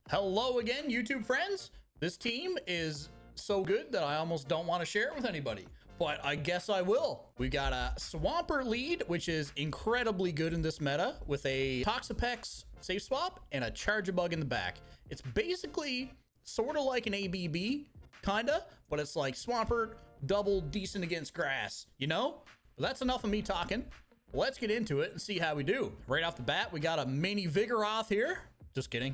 Hello again, YouTube friends. This team is so good that I almost don't want to share it with anybody, but I guess I will. We got a Swampert lead, which is incredibly good in this meta, with a Toxapex safe swap and a Charjabug in the back. It's basically sort of like an ABB, kinda, but it's like Swampert double decent against grass, you know? But that's enough of me talking. Let's get into it and see how we do. Right off the bat, we got a mini Vigoroth here. Just kidding.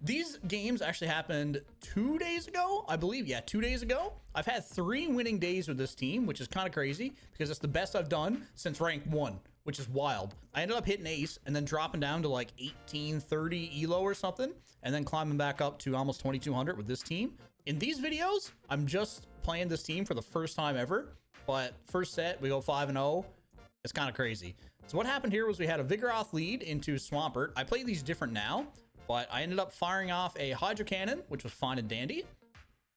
These games actually happened 2 days ago, I believe. Yeah, 2 days ago. I've had 3 winning days with this team, which is kind of crazy because it's the best I've done since rank 1, which is wild. I ended up hitting ace and then dropping down to like 1830 elo or something, and then climbing back up to almost 2200 with this team. In these videos, I'm just playing this team for the first time ever, but first set, we go 5-0. It's kind of crazy. So what happened here was we had a Vigoroth lead into Swampert. I play these different now, but I ended up firing off a Hydro Cannon, which was fine and dandy,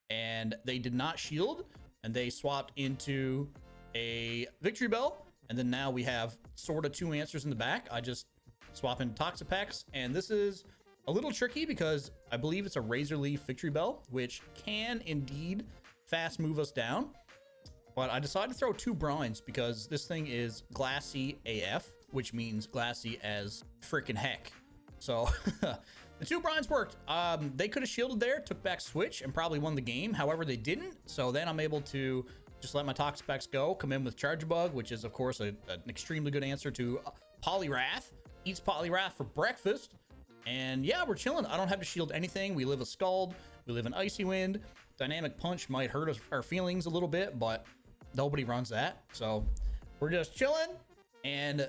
and they did not shield, and they swapped into a Victory Bell, and then now we have sort of 2 answers in the back. I just swap in Toxapex, and this is a little tricky because I believe it's a Razor Leaf Victory Bell, which can indeed fast move us down. But I decided to throw 2 brines because this thing is glassy AF, which means glassy as freaking heck. So the 2 brines worked. They could have shielded there, took back switch, and probably won the game. However, they didn't. So then I'm able to just let my Toxapex go, come in with Charjabug, which is, of course, an extremely good answer to Poliwrath. Eats Poliwrath for breakfast. And yeah, we're chilling. I don't have to shield anything. We live a Scald. We live an Icy Wind. Dynamic Punch might hurt our feelings a little bit, but nobody runs that. So we're just chilling. And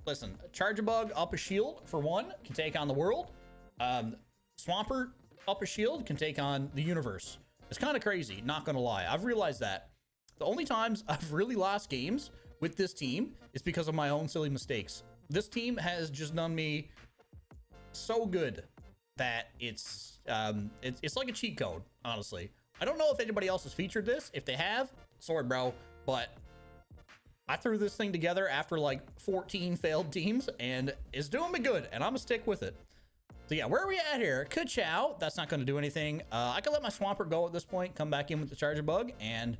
listen, Charjabug up a shield for 1 can take on the world. Swampert up a shield can take on the universe. It's kind of crazy, not gonna lie. I've realized that the only times I've really lost games with this team is because of my own silly mistakes. This team has just done me so good that it's like a cheat code, honestly. I don't know if anybody else has featured this. If they have, sorry, bro, but I threw this thing together after like 14 failed teams, and it's doing me good, and I'm gonna stick with it. So yeah, where are we at here? Ka-chow. That's not gonna do anything. I could let my Swampert go at this point, come back in with the Charjabug, and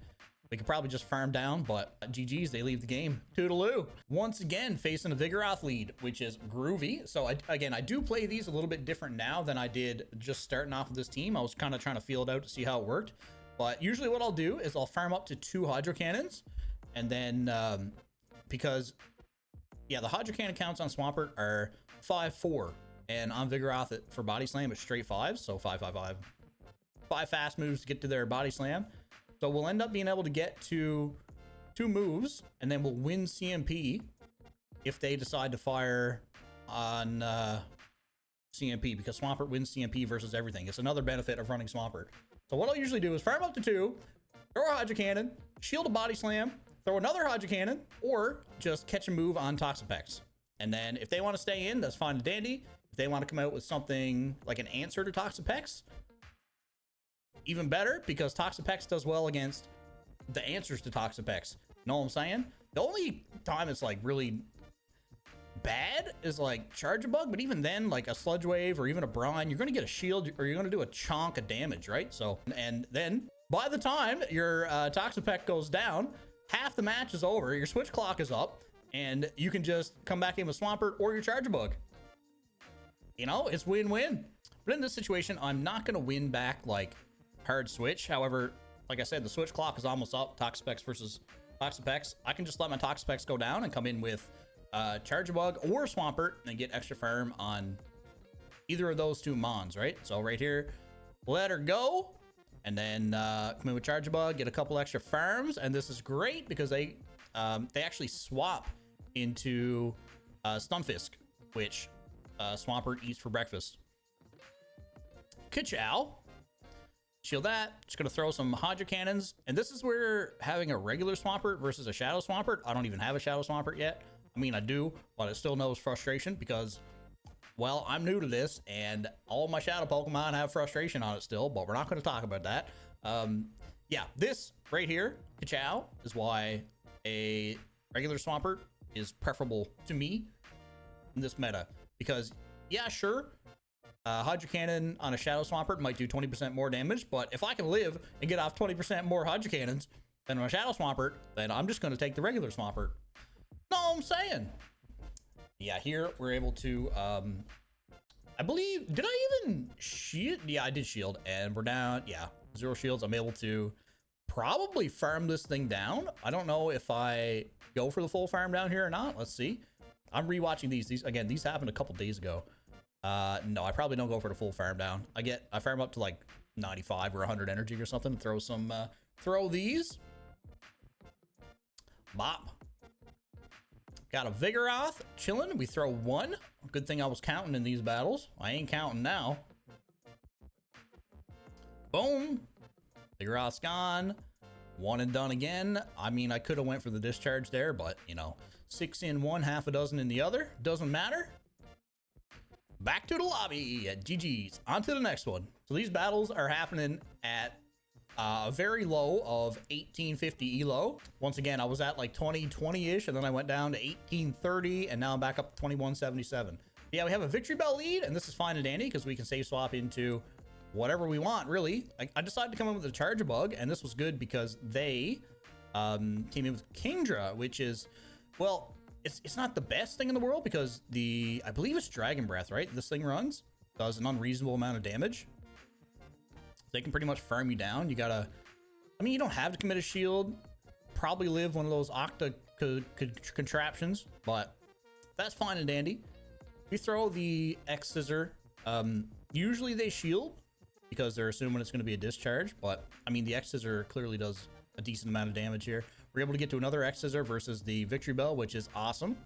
we could probably just farm down, but GG's, they leave the game. Toodaloo. Once again, facing a Vigoroth lead, which is groovy. So again, I do play these a little bit different now than I did just starting off with this team. I was kind of trying to feel it out to see how it worked. But usually what I'll do is I'll farm up to 2 Hydro Cannons. And then, because, yeah, the Hydro Cannon counts on Swampert are 5-4. And on Vigoroth for Body Slam, it's straight 5s. So 5-5-5. 5 fast moves to get to their Body Slam. So we'll end up being able to get to 2 moves, and then we'll win CMP if they decide to fire on CMP, because Swampert wins CMP versus everything. It's another benefit of running Swampert. So what I'll usually do is farm up to 2, throw a Hydro Cannon, shield a Body Slam, throw another Hydro Cannon, or just catch a move on Toxapex. And then if they want to stay in, that's fine and dandy. If they want to come out with something like an answer to Toxapex, even better, because Toxapex does well against the answers to Toxapex. Know what I'm saying? The only time it's like really bad is like Charjabug, but even then, like a Sludge Wave or even a Brine, you're going to get a shield or you're going to do a chunk of damage, right? So, and then by the time your Toxapex goes down, half the match is over, your switch clock is up, and you can just come back in with Swampert or your Charjabug. You know, it's win-win. But in this situation, I'm not going to win back like hard switch. However, like I said, the switch clock is almost up. Toxapex versus Toxapex. I can just let my Toxapex go down and come in with Charjabug or Swampert and get extra farm on either of those 2 mons, right? So right here, let her go, and then come in with Charjabug, get a couple extra farms, and this is great because they actually swap into Stunfisk, which Swampert eats for breakfast. Ka-chow. Shield that. Just gonna throw some Hydro Cannons, and this is where having a regular Swampert versus a Shadow Swampert. I don't even have a Shadow Swampert yet. I mean, I do, but it still knows frustration because, well, I'm new to this, and all my Shadow Pokemon have frustration on it still. But we're not going to talk about that. Yeah, this right here, Ka-chow, is why a regular Swampert is preferable to me in this meta, because yeah, sure, Hydro Cannon on a Shadow Swampert might do 20% more damage, but if I can live and get off 20% more Hydro Cannons than on a Shadow Swampert, then I'm just going to take the regular Swampert. No, I'm saying. Yeah, here we're able to, I believe, did I even shield? Yeah, I did shield, and we're down, yeah, 0 shields. I'm able to probably farm this thing down. I don't know if I go for the full farm down here or not. Let's see. I'm rewatching these. Again, these happened a couple days ago. No, I probably don't go for the full farm down. I farm up to like 95 or 100 energy or something. Throw some, throw these. Bop. Got a Vigoroth chilling. We throw 1. Good thing I was counting in these battles. I ain't counting now. Boom. Vigoroth's gone. 1 and done again. I mean, I could have went for the discharge there, but you know, 6 in one, half a dozen in the other. Doesn't matter. Back to the lobby at GG's. On to the next one. So these battles are happening at a very low of 1850 elo. Once again, I was at like 20-ish, and then I went down to 1830, and now I'm back up to 2177. Yeah, we have a Victory Bell lead, and this is fine and dandy because we can save swap into whatever we want, really. I decided to come in with the Charjabug, and this was good because they came in with Kingdra, which is, well, it's not the best thing in the world because I believe it's Dragon Breath, right? This thing runs, does an unreasonable amount of damage. They can pretty much farm you down. You gotta, I mean, you don't have to commit a shield. Probably live one of those Octa contraptions, but that's fine and dandy. We throw the X Scissor. Usually they shield because they're assuming it's going to be a discharge, but I mean, the X Scissor clearly does a decent amount of damage here. We're able to get to another X Scissor versus the Victory Bell, which is awesome.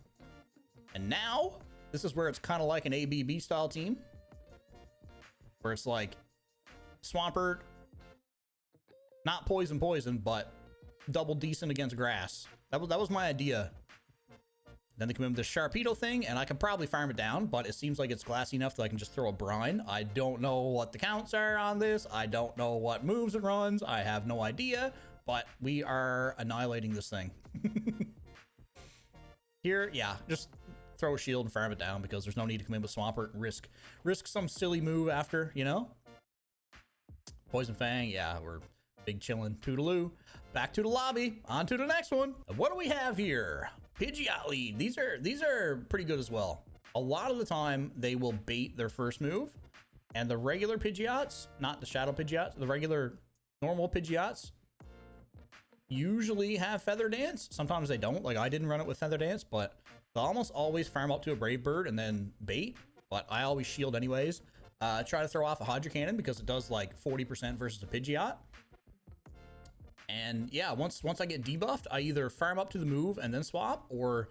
And now this is where it's kind of like an ABB style team, where it's like Swampert, not poison, but double decent against grass. That was my idea. Then they come in with the Sharpedo thing, and I can probably farm it down, but it seems like it's glassy enough that I can just throw a brine. I don't know what the counts are on this. I don't know what moves it runs. I have no idea, but we are annihilating this thing. Here, yeah, just throw a shield and farm it down because there's no need to come in with Swampert and risk some silly move after, you know? Poison Fang, yeah, we're big chillin'. Toodaloo. Back to the lobby. On to the next one. What do we have here? Pidgeot lead. These are pretty good as well. A lot of the time, they will bait their first move, and the regular Pidgeots, not the Shadow Pidgeots, the regular normal Pidgeots, usually have Feather Dance. Sometimes they don't. Like, I didn't run it with Feather Dance, but they'll almost always farm up to a Brave Bird and then bait, but I always shield anyways. Try to throw off a Hydro Cannon because it does like 40% versus a Pidgeot. And yeah, once I get debuffed, I either farm up to the move and then swap, or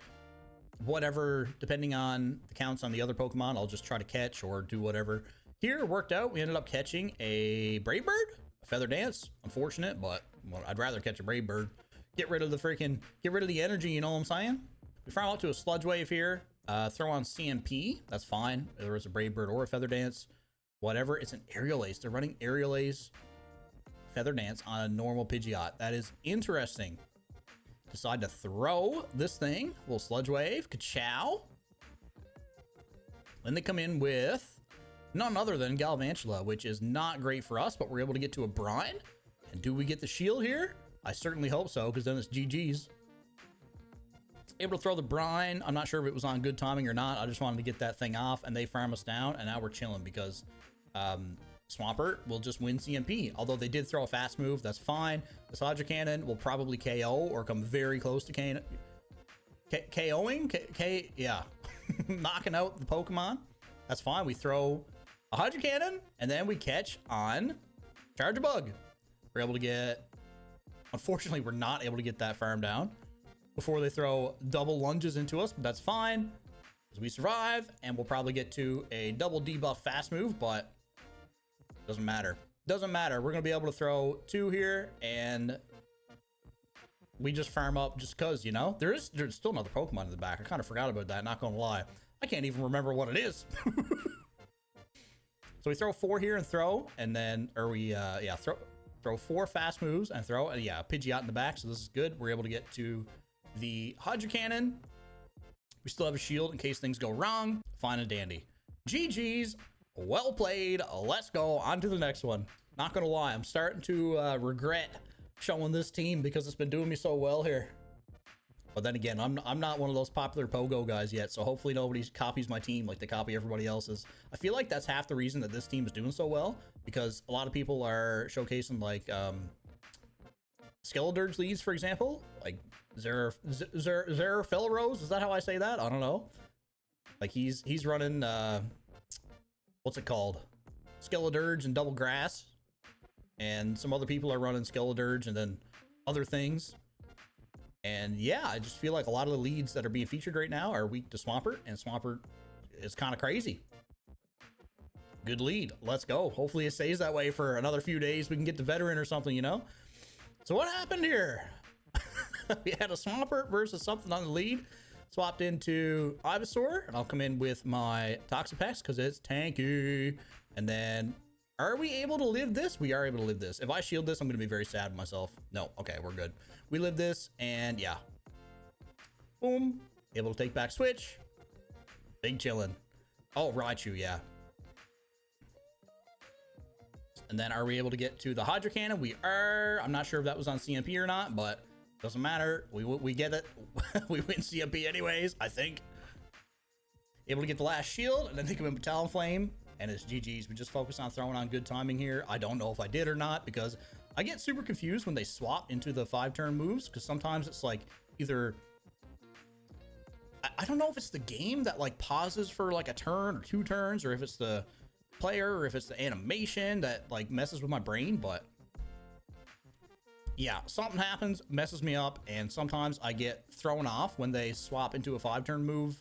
whatever, depending on the counts on the other Pokemon, I'll just try to catch or do whatever. Here, it worked out. We ended up catching a Brave Bird, a Feather Dance. Unfortunate, but well, I'd rather catch a Brave Bird. Get rid of the energy, you know what I'm saying? We farm out to a Sludge Wave here. Throw on CMP. That's fine. Whether it's a Brave Bird or a Feather Dance, whatever. It's an Aerial Ace. They're running Aerial Ace, Feather Dance on a normal Pidgeot. That is interesting. Decide to throw this thing. A little Sludge Wave. Ka-chow. Then they come in with none other than Galvantula, which is not great for us, but we're able to get to a Brine. And do we get the shield here? I certainly hope so, because then it's GG's. Able to throw the Brine. I'm not sure if it was on good timing or not. I just wanted to get that thing off, and they farm us down, and now we're chilling because Swampert will just win CMP. Although they did throw a fast move, that's fine. The Hydro Cannon will probably KO or come very close to KOing. Yeah, knocking out the Pokemon. That's fine. We throw a Hydro Cannon, and then we catch on Charjabug. We're able to get. Unfortunately, we're not able to get that farm down before they throw double lunges into us, but that's fine because we survive, and we'll probably get to a double debuff fast move, but doesn't matter. Doesn't matter. We're going to be able to throw 2 here, and we just farm up just because, you know, there's still another Pokemon in the back. I kind of forgot about that, not going to lie. I can't even remember what it is. So we throw 4 here and throw, and then, or we, yeah, throw 4 fast moves and throw, and yeah, Pidgeot in the back, so this is good. We're able to get to the Hydro Cannon. We still have a shield in case things go wrong. Fine and dandy. GG's. Well played. Let's go on to the next one. Not gonna lie, I'm starting to regret showing this team because it's been doing me so well here. But then again, I'm not one of those popular pogo guys yet, so hopefully nobody copies my team like they copy everybody else's. I feel like that's half the reason that this team is doing so well, because a lot of people are showcasing like Skeledirge leads, for example, like Feraligatr. Is that how I say that? I don't know. Like he's running what's it called? Skeledirge and double grass, and some other people are running Skeledirge and then other things. And yeah, I just feel like a lot of the leads that are being featured right now are weak to Swampert, and Swampert is kind of crazy. Good lead. Let's go. Hopefully it stays that way for another few days. We can get the veteran or something, you know? So what happened here? We had a Swampert versus something on the lead. Swapped into Ivysaur, and I'll come in with my Toxapex because it's tanky. And then, are we able to live this? We are able to live this. If I shield this, I'm going to be very sad with myself. No. Okay, we're good. We live this, and yeah. Boom. Able to take back switch. Big chillin'. Oh, Raichu, yeah. And then are we able to get to the Hydro Cannon? We are. I'm not sure if that was on CMP or not, but doesn't matter. We get it. We win CMP anyways, I think. Able to get the last shield, and then think of him Talonflame, and it's GG's. We just focus on throwing on good timing here. I don't know if I did or not, because I get super confused when they swap into the 5-turn moves, because sometimes it's like either... I don't know if it's the game that like pauses for like a turn or 2 turns, or if it's the player, or if it's the animation that like messes with my brain, but yeah, something happens, messes me up, and sometimes I get thrown off when they swap into a 5-turn move,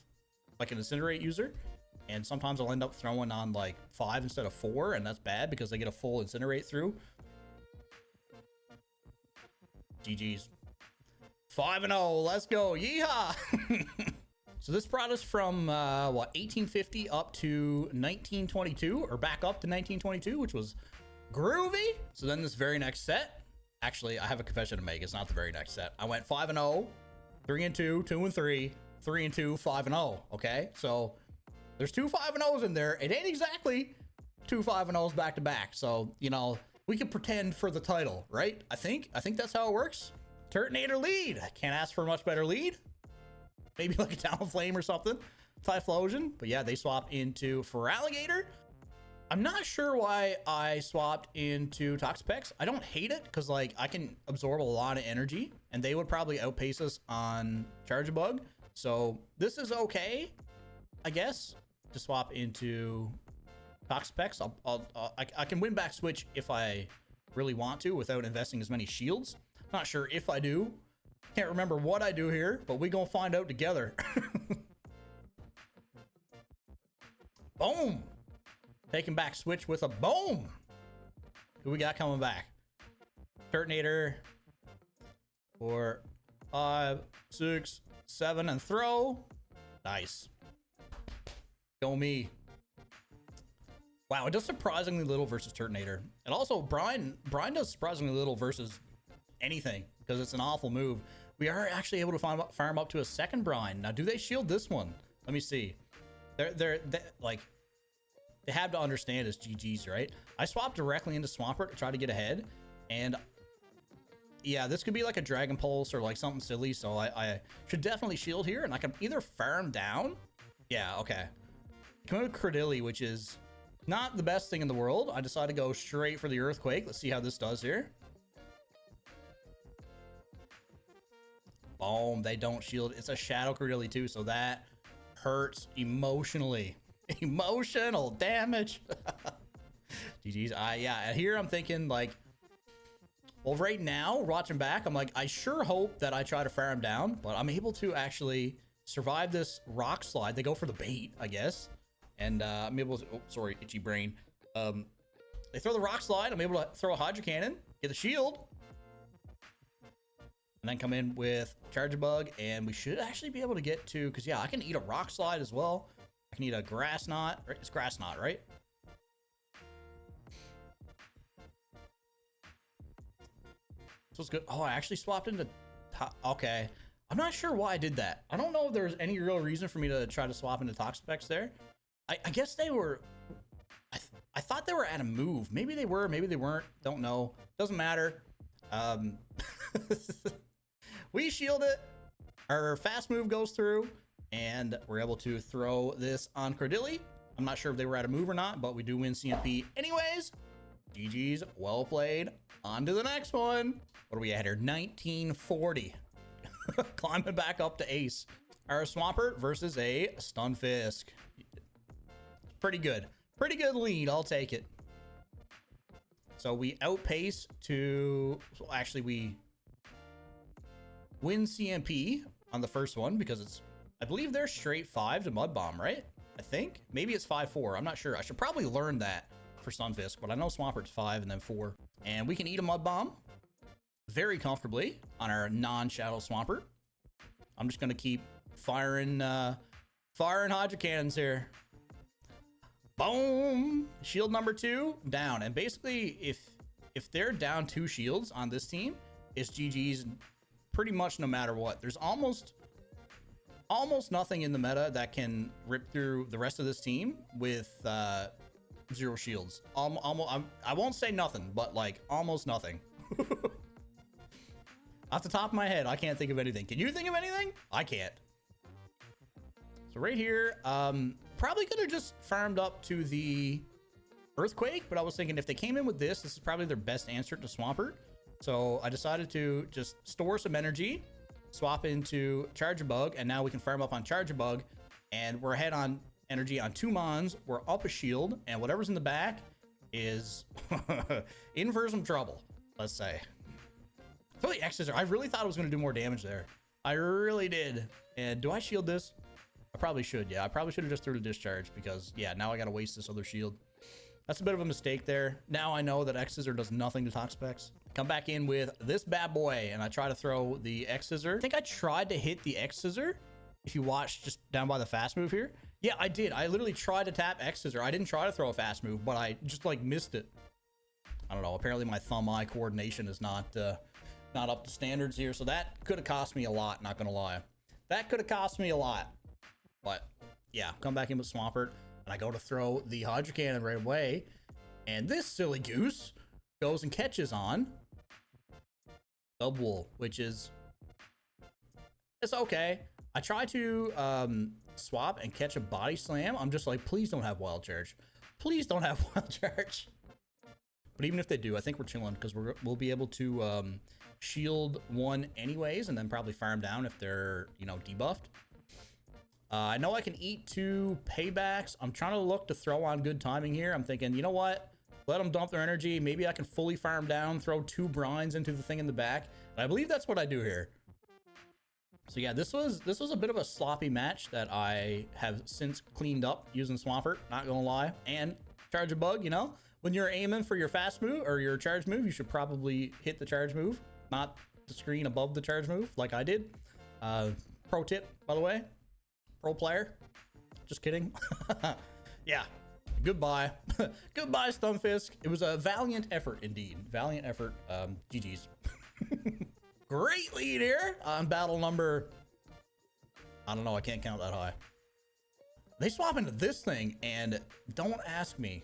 like an Incinerate user, and sometimes I'll end up throwing on like 5 instead of 4, and that's bad because they get a full Incinerate through. GG's. 5-0, let's go, yeehaw! So this brought us from, what, 1850 up to 1922, or back up to 1922, which was groovy. So then this very next set, actually, I have a confession to make. It's not the very next set. I went 5-0, 3-2, 2-3, 3-2, 5-0, okay? So there's 2 5-0s in there. It ain't exactly 2 5-0s back to back. So, you know, we can pretend for the title, right? I think that's how it works. Turnator lead. I can't ask for a much better lead. Maybe like a Talonflame or something. Typhlosion. But yeah, they swapped into Feraligatr. I'm not sure why I swapped into Toxapex. I don't hate it because like I can absorb a lot of energy, and they would probably outpace us on Charjabug. So this is okay, I guess, to swap into Toxapex. I can win back switch if I really want to without investing as many shields. Not sure if I do. Can't remember what I do here, but we gonna find out together. Boom. Taking back switch with a boom. Who we got coming back? Turnator for 5, 6, 7, and throw. Nice. Go me. Wow, it does surprisingly little versus Turnator. And also, Brian does surprisingly little versus anything, because it's an awful move. We are actually able to farm up to a second Brian. Now, do they shield this one? Let me see. They like, they have to understand it's GG's, right? I swapped directly into Swampert to try to get ahead, and yeah, this could be like a Dragon Pulse or like something silly, so I should definitely shield here, and I can either farm down. Yeah, okay. Come with Credilli, which is not the best thing in the world. I decided to go straight for the Earthquake. Let's see how this does here. Boom, they don't shield. It's a Shadow Credilli too, so that hurts emotionally. Emotional damage. GG's. Yeah, here I'm thinking like, well, right now, watching back, I'm like, I sure hope that I try to farm down, but I'm able to actually survive this rock slide. They go for the bait, I guess. And I'm able to, oh, sorry, itchy brain. They throw the rock slide. I'm able to throw a Hydro Cannon, get the shield, and then come in with Charjabug, and we should actually be able to get to, because yeah, I can eat a rock slide as well. I can eat a grass knot. It's grass knot, right? So it's good. Oh, I actually swapped into okay. I'm not sure why I did that. I don't know if there's any real reason for me to try to swap into Toxapex there. I guess they were, thought they were at a move. Maybe they were, maybe they weren't. Don't know. Doesn't matter. We shield it. Our fast move goes through, and we're able to throw this on Cordilli. I'm not sure if they were at a move or not, but we do win CMP anyways. GG's, well played. On to the next one. What do we at here? 1940. Climbing back up to ace. Our Swampert versus a Stunfisk. Pretty good. Pretty good lead. I'll take it. So we outpace to... Well, actually, we win CMP on the first one because it's... I believe they're straight 5 to Mud Bomb, right? I think. Maybe it's 5-4. I'm not sure. I should probably learn that for Stunfisk, but I know Swampert's 5 and then 4. And we can eat a Mud Bomb very comfortably on our non-Shadow Swampert. I'm just going to keep firing Hydro Cannons here. Boom! Shield number 2 down. And basically, if they're down 2 shields on this team, it's GG's pretty much no matter what. There's almost nothing in the meta that can rip through the rest of this team with 0 shields. I won't say nothing, but like almost nothing. Off the top of my head, I can't think of anything. Can you think of anything? I can't. So right here, probably could have just farmed up to the Earthquake, but I was thinking if they came in with this is probably their best answer to Swampert. So I decided to just store some energy, swap into Charjabug, and now we can farm up on Charjabug, and we're ahead on energy on 2 Mons. We're up a shield, and whatever's in the back is in for some trouble, let's say. So the X's are, I really thought I was going to do more damage there. I really did. And do I shield this? I probably should. Yeah, I probably should have just threw the discharge because, yeah, now I got to waste this other shield. That's a bit of a mistake there. Now I know that X-Scissor does nothing to Toxapex. Come back in with this bad boy, and I try to throw the X-Scissor. I think I tried to hit the X-Scissor. If you watch just down by the fast move here. Yeah, I did. I literally tried to tap X-Scissor. I didn't try to throw a fast move, but I just, like, missed it. I don't know. Apparently my thumb-eye coordination is not up to standards here, so that could have cost me a lot, not gonna lie. That could have cost me a lot. But, yeah, come back in with Swampert, and I go to throw the Hydro Cannon right away, and this silly goose goes and catches on Dubwool, which is... It's okay. I try to swap and catch a Body Slam. I'm just like, please don't have Wild Charge. Please don't have Wild Charge. But even if they do, I think we're chilling, because we'll be able to shield 1 anyways, and then probably farm down if they're, you know, debuffed. I know I can eat 2 paybacks. I'm trying to look to throw on good timing here. I'm thinking, you know what? Let them dump their energy. Maybe I can fully farm down, throw 2 brines into the thing in the back. And I believe that's what I do here. So yeah, this was a bit of a sloppy match that I have since cleaned up using Swampert, not gonna lie. And Charjabug, you know, when you're aiming for your fast move or your charge move, you should probably hit the charge move, not the screen above the charge move like I did. Pro tip, by the way. Pro player. Just kidding. Yeah. Goodbye. Goodbye, Stunfisk. It was a valiant effort indeed. Valiant effort. GG's. Great lead here on battle number... I don't know. I can't count that high. They swap into this thing, and don't ask me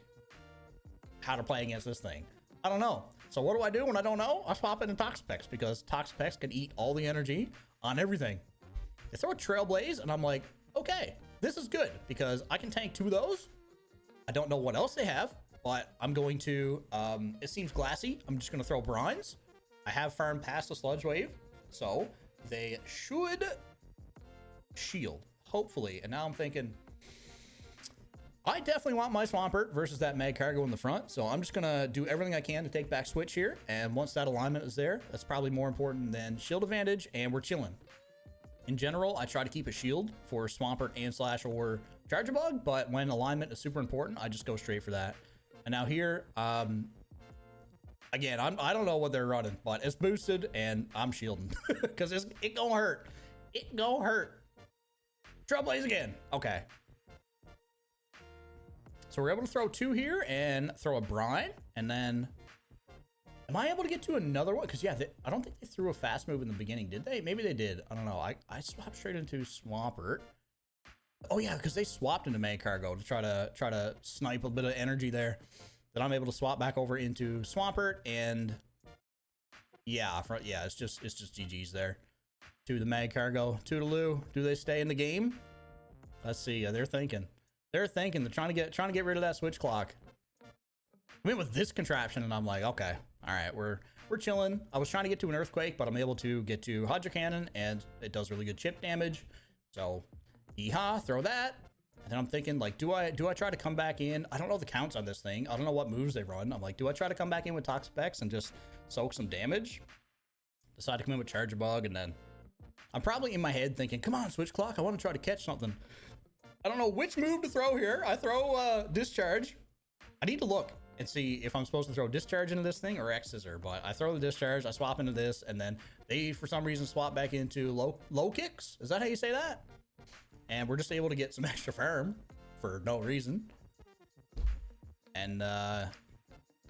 how to play against this thing. I don't know. So what do I do when I don't know? I swap into Toxapex, because Toxapex can eat all the energy on everything. They throw a Trailblaze, and I'm like, okay, this is good, because I can tank 2 of those. I don't know what else they have, but I'm going to... it seems glassy. I'm just going to throw brines. I have farmed past the Sludge Wave, so they should shield, hopefully. And now I'm thinking, I definitely want my Swampert versus that Mag Cargo in the front, so I'm just going to do everything I can to take back Switch here, and once that alignment is there, that's probably more important than shield advantage, and we're chilling. In general, I try to keep a shield for Swampert and / or Charjabug, but when alignment is super important, I just go straight for that. And now here, again, I don't know what they're running, but it's boosted, and I'm shielding because it gonna hurt. It gonna hurt. Trailblaze again. Okay. So we're able to throw 2 here and throw a brine, and then am I able to get to another one? Because yeah, I don't think they threw a fast move in the beginning, did they? Maybe they did. I don't know. I swapped straight into Swampert. Oh yeah, because they swapped into Mag Cargo to try to snipe a bit of energy there. then I'm able to swap back over into Swampert, and yeah, it's just GG's there. To the Mag Cargo, Toodaloo. Do they stay in the game? Let's see. They're thinking. They're trying to get rid of that switch clock. I mean, with this contraption, and I'm like, okay, all right, we're chilling. I was trying to get to an earthquake, but I'm able to get to Hydro Cannon, and it does really good chip damage. So, yeehaw, throw that. And then I'm thinking, like, do I try to come back in? I don't know the counts on this thing. I don't know what moves they run. I'm like, do I try to come back in with Toxapex and just soak some damage? Decide to come in with Charjabug, and then I'm probably in my head thinking, come on, switch clock, I want to try to catch something. I don't know which move to throw here. I throw Discharge. I need to look and see if I'm supposed to throw Discharge into this thing or X-Scissor, but I throw the Discharge, I swap into this, and then they, for some reason, swap back into low kicks. Is that how you say that? And we're just able to get some extra farm for no reason. And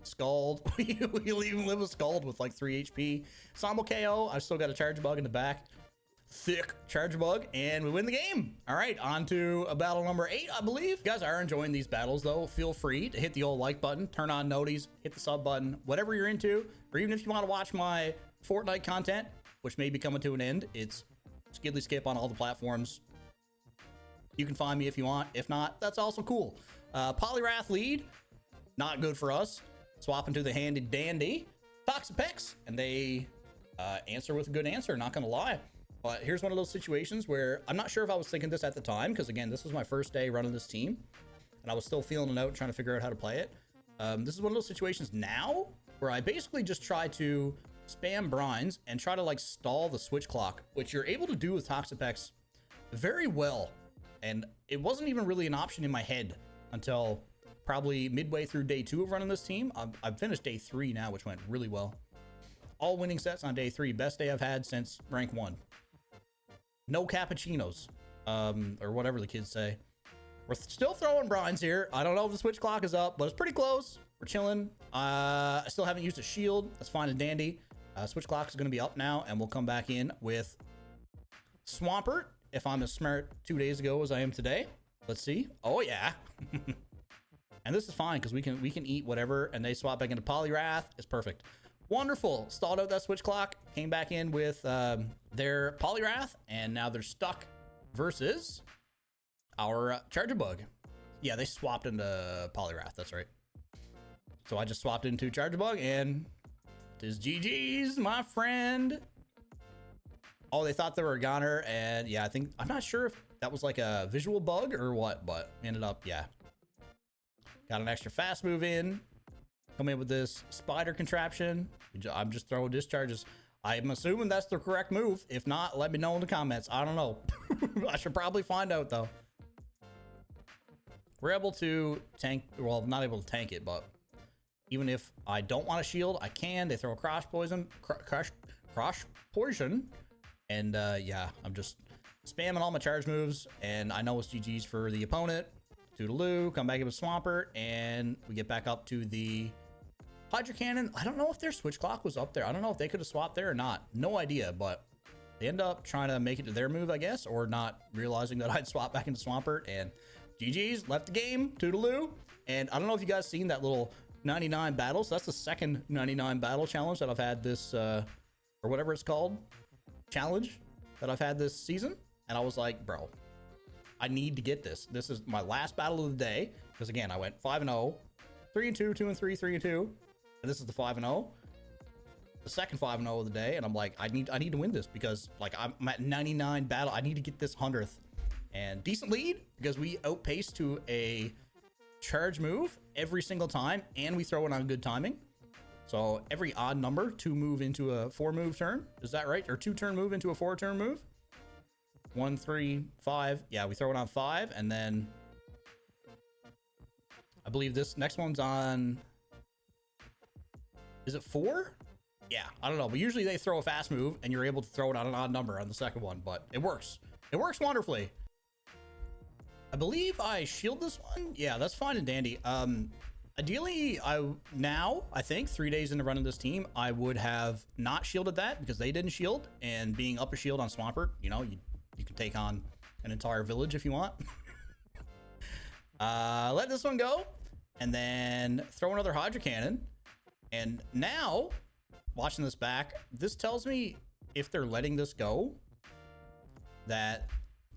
Scald, we'll even live with Scald with like 3 HP. Samba KO, I've still got a Charjabug in the back. Thick Charjabug, and we win the game. All right, on to battle number 8, I believe. If you guys are enjoying these battles, though, feel free to hit the old like button, turn on noties, hit the sub button, whatever you're into, or even if you want to watch my Fortnite content, which may be coming to an end. It's Skidly Skip on all the platforms. You can find me if you want. If not, that's also cool. Poliwrath lead, not good for us. Swapping to the handy dandy Toxapex, and they answer with a good answer, not gonna lie. But here's one of those situations where I'm not sure if I was thinking this at the time, because again, this was my first day running this team, and I was still feeling it out, trying to figure out how to play it. This is one of those situations now where I basically just try to spam brines and try to like stall the switch clock, which you're able to do with Toxapex very well. And it wasn't even really an option in my head until probably midway through day 2 of running this team. I've finished day 3 now, which went really well. All winning sets on day 3. Best day I've had since rank 1. No cappuccinos, or whatever the kids say. We're still throwing brines here. I don't know if the switch clock is up, but it's pretty close. We're chilling. I still haven't used a shield. That's fine and dandy. Switch clock is going to be up now, and we'll come back in with Swampert, if I'm as smart 2 days ago as I am today. Let's see. Oh, yeah. And this is fine, because we can eat whatever, and they swap back into Poliwrath. It's perfect. Wonderful. Stalled out that switch clock, came back in with their Poliwrath, and now they're stuck versus our Charjabug. Yeah, they swapped into Poliwrath, that's right. So I just swapped into Charjabug, and it is GG's, my friend. Oh, they thought they were a goner, and yeah, I'm not sure if that was like a visual bug or what, but ended up, yeah. Got an extra fast move in. Come in with this spider contraption. I'm just throwing discharges. I'm assuming that's the correct move. If not, let me know in the comments. I don't know. I should probably find out though. We're able to tank, well, not able to tank it, but even if I don't want a shield, I can. They throw a crush poison, crush poison. And yeah, I'm just spamming all my charge moves, and I know it's GG's for the opponent. Toodaloo, come back in with Swampert, and we get back up to the Hydro Cannon. I don't know if their switch clock was up there. I don't know if they could have swapped there or not. No idea, but they end up trying to make it to their move, I guess, or not realizing that I'd swap back into Swampert, and GG's, left the game, Toodaloo. And I don't know if you guys seen that little 99 battles. That's the second 99 battle challenge that I've had this, or whatever it's called, challenge that I've had this season. And I was like, bro, I need to get this. This is my last battle of the day. Because again, I went 5-0, 3-2, 2-3, 3-2. And this is the 5-0. The second 5-0 of the day. And I'm like, I need to win this because like I'm at 99 battle. I need to get this 100th. And decent lead because we outpaced to a charge move every single time. And we throw it on good timing. So every odd number to move into a 4-move turn. Is that right? Or 2-turn move into a 4-turn move. 1, 3, 5. Yeah, we throw it on 5, and then I believe this next one's on. Is it 4? Yeah, I don't know, but usually they throw a fast move, and you're able to throw it on an odd number on the second one. But it works. It works wonderfully. I believe I shield this one. Yeah, that's fine and dandy. Ideally, I think 3 days into running this team, I would have not shielded that because they didn't shield, and being up a shield on Swampert, you know, you can take on an entire village if you want. Let this one go. and then throw another Hydro Cannon. And now, watching this back, this tells me if they're letting this go, that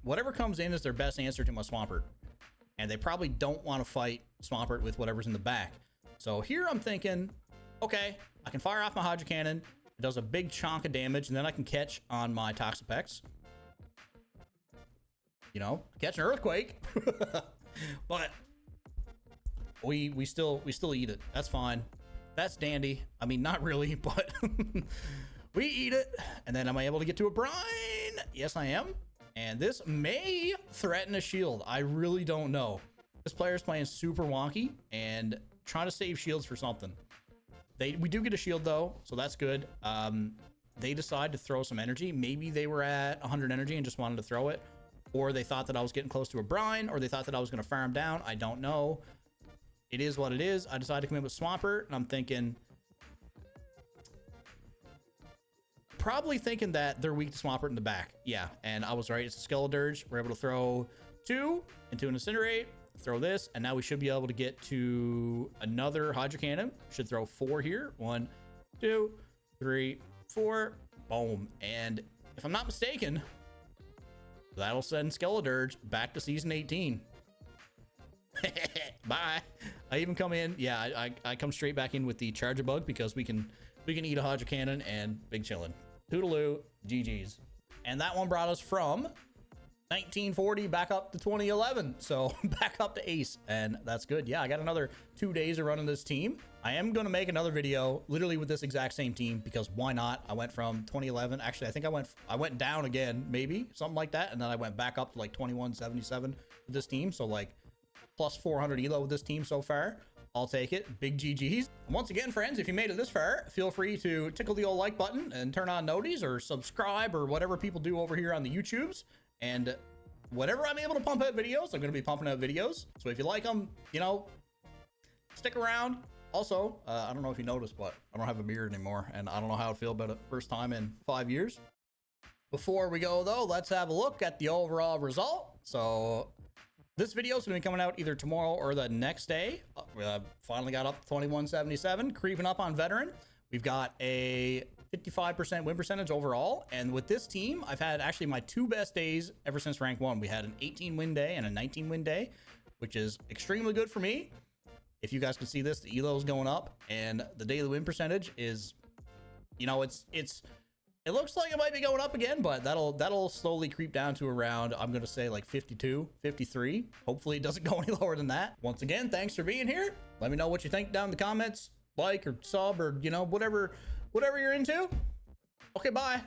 whatever comes in is their best answer to my Swampert. And they probably don't want to fight Swampert with whatever's in the back. So here I'm thinking, okay, I can fire off my Hydro Cannon. It does a big chunk of damage, and then I can catch on my Toxapex. You know, catch an Earthquake. But we still eat it. That's fine. That's dandy. I mean, not really, but we eat it. And then am I able to get to a brine? Yes, I am. And this may threaten a shield. I really don't know. This player is playing super wonky and trying to save shields for something. We do get a shield though, so that's good. They decide to throw some energy. Maybe they were at 100 energy and just wanted to throw it, or they thought that I was getting close to a brine, or they thought that I was going to farm down. I don't know. It is what it is. I decided to come in with Swampert, and I'm thinking, probably thinking that they're weak to Swampert in the back. Yeah, and I was right. It's a Skeledirge. We're able to throw 2 into an Incinerate, throw this, and now we should be able to get to another Hydro Cannon. Should throw 4 here. 1, 2, 3, 4. Boom. And if I'm not mistaken, that'll send Skeledirge back to season 18. Bye. I even come in. Yeah, I come straight back in with the Charjabug because we can eat a Hydro Cannon and big chillin'. Toodaloo, GG's. And that one brought us from 1940 back up to 2011, so back up to ace, and that's good. Yeah, I got another 2 days of running this team. I am going to make another video literally with this exact same team, because why not? I went from 2011, actually I think I went down again, maybe something like that, and then I went back up to like 2177 with this team, so like plus 400 elo with this team so far. I'll take it. Big GG's. And once again, friends, if you made it this far, feel free to tickle the old like button and turn on noties or subscribe or whatever people do over here on the YouTubes. And whatever I'm able to pump out videos, I'm going to be pumping out videos. So if you like them, you know, stick around. Also, I don't know if you noticed, but I don't have a beard anymore, and I don't know how I feel about it. First time in 5 years. Before we go, though, let's have a look at the overall result. So this video is going to be coming out either tomorrow or the next day. Finally got up to 2177, creeping up on veteran. We've got a 55% win percentage overall. And with this team, I've had actually my 2 best days ever since rank 1. We had an 18 win day and a 19 win day, which is extremely good for me. If you guys can see this, the elo is going up, and the daily win percentage is, you know, it looks like it might be going up again, but that'll slowly creep down to around, I'm going to say like 52, 53. Hopefully it doesn't go any lower than that. Once again, thanks for being here. Let me know what you think down in the comments. Like or sub or, you know, whatever you're into. Okay, bye.